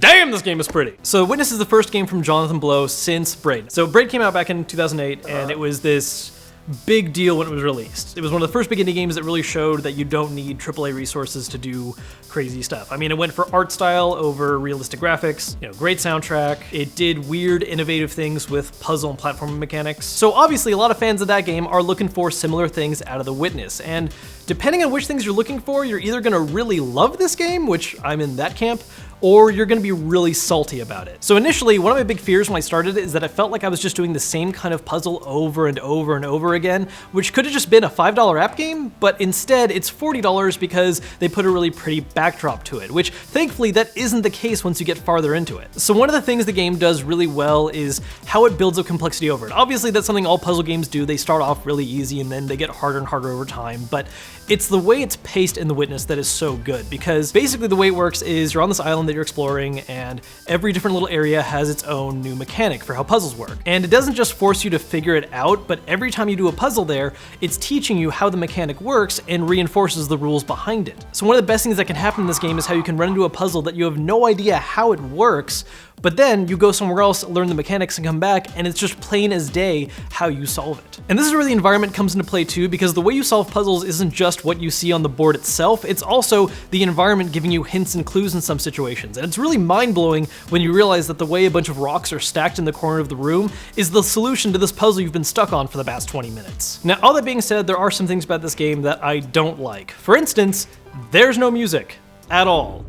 damn, this game is pretty. So Witness is the first game from Jonathan Blow since Braid. So Braid came out back in 2008, and it was this big deal when it was released. It was one of the first big indie games that really showed that you don't need AAA resources to do crazy stuff. I mean, it went for art style over realistic graphics, great soundtrack. It did weird, innovative things with puzzle and platforming mechanics. So obviously a lot of fans of that game are looking for similar things out of The Witness, and depending on which things you're looking for, you're either gonna really love this game, which I'm in that camp, or you're gonna be really salty about it. So initially, one of my big fears when I started it is that I felt like I was just doing the same kind of puzzle over and over and over again, which could have just been a $5 app game, but instead it's $40 because they put a really pretty backdrop to it, which thankfully that isn't the case once you get farther into it. So one of the things the game does really well is how it builds up complexity over it. Obviously that's something all puzzle games do. They start off really easy and then they get harder and harder over time, but it's the way it's paced in The Witness that is so good, because basically the way it works is you're on this island that you're exploring, and every different little area has its own new mechanic for how puzzles work. And it doesn't just force you to figure it out, but every time you do a puzzle there, it's teaching you how the mechanic works and reinforces the rules behind it. So one of the best things that can happen in this game is how you can run into a puzzle that you have no idea how it works, but then you go somewhere else, learn the mechanics, and come back, and it's just plain as day how you solve it. And this is where the environment comes into play too, because the way you solve puzzles isn't just what you see on the board itself, it's also the environment giving you hints and clues in some situations. And it's really mind-blowing when you realize that the way a bunch of rocks are stacked in the corner of the room is the solution to this puzzle you've been stuck on for the past 20 minutes. Now, all that being said, there are some things about this game that I don't like. For instance, there's no music at all.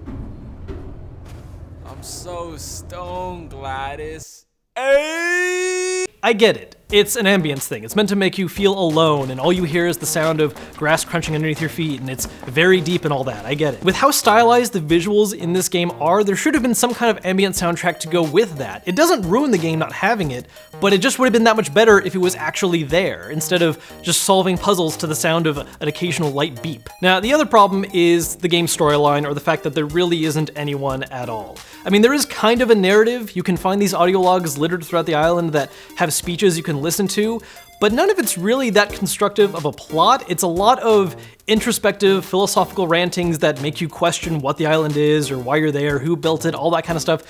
I'm so stoned, Gladys. Hey! I get it. It's an ambience thing. It's meant to make you feel alone, and all you hear is the sound of grass crunching underneath your feet, and it's very deep and all that. I get it. With how stylized the visuals in this game are, there should have been some kind of ambient soundtrack to go with that. It doesn't ruin the game not having it, but it just would have been that much better if it was actually there, instead of just solving puzzles to the sound of an occasional light beep. Now, the other problem is the game's storyline, or the fact that there really isn't anyone at all. I mean, there is kind of a narrative. You can find these audio logs littered throughout the island that have speeches you can listen to, but none of it's really that constructive of a plot. It's a lot of introspective, philosophical rantings that make you question what the island is, or why you're there, who built it, all that kind of stuff.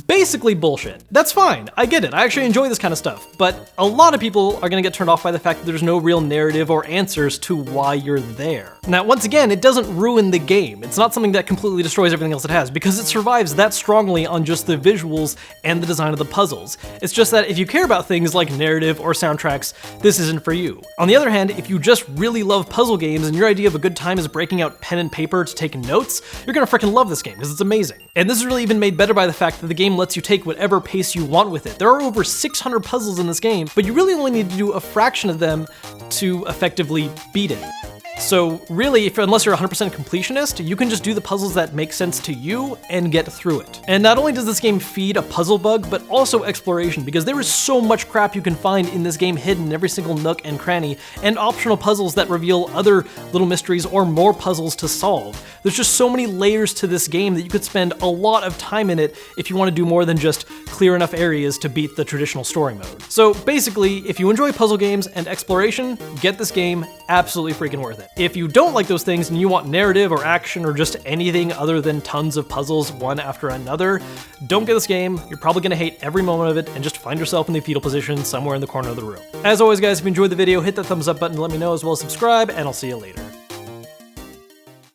Basically bullshit. That's fine, I get it, I actually enjoy this kind of stuff, but a lot of people are gonna get turned off by the fact that there's no real narrative or answers to why you're there. Now, once again, it doesn't ruin the game. It's not something that completely destroys everything else it has, because it survives that strongly on just the visuals and the design of the puzzles. It's just that if you care about things like narrative or soundtracks, this isn't for you. On the other hand, if you just really love puzzle games and your idea of a good time is breaking out pen and paper to take notes, you're gonna freaking love this game, because it's amazing. And this is really even made better by the fact that the game lets you take whatever pace you want with it. There are over 600 puzzles in this game, but you really only need to do a fraction of them to effectively beat it. So really, unless you're 100% completionist, you can just do the puzzles that make sense to you and get through it. And not only does this game feed a puzzle bug, but also exploration, because there is so much crap you can find in this game hidden in every single nook and cranny, and optional puzzles that reveal other little mysteries or more puzzles to solve. There's just so many layers to this game that you could spend a lot of time in it if you want to do more than just clear enough areas to beat the traditional story mode. So basically, if you enjoy puzzle games and exploration, get this game, absolutely freaking worth it. If you don't like those things and you want narrative or action or just anything other than tons of puzzles one after another, don't get this game. You're probably gonna hate every moment of it and just find yourself in the fetal position somewhere in the corner of the room. As always, guys, if you enjoyed the video, hit that thumbs up button to let me know, as well as subscribe, and I'll see you later.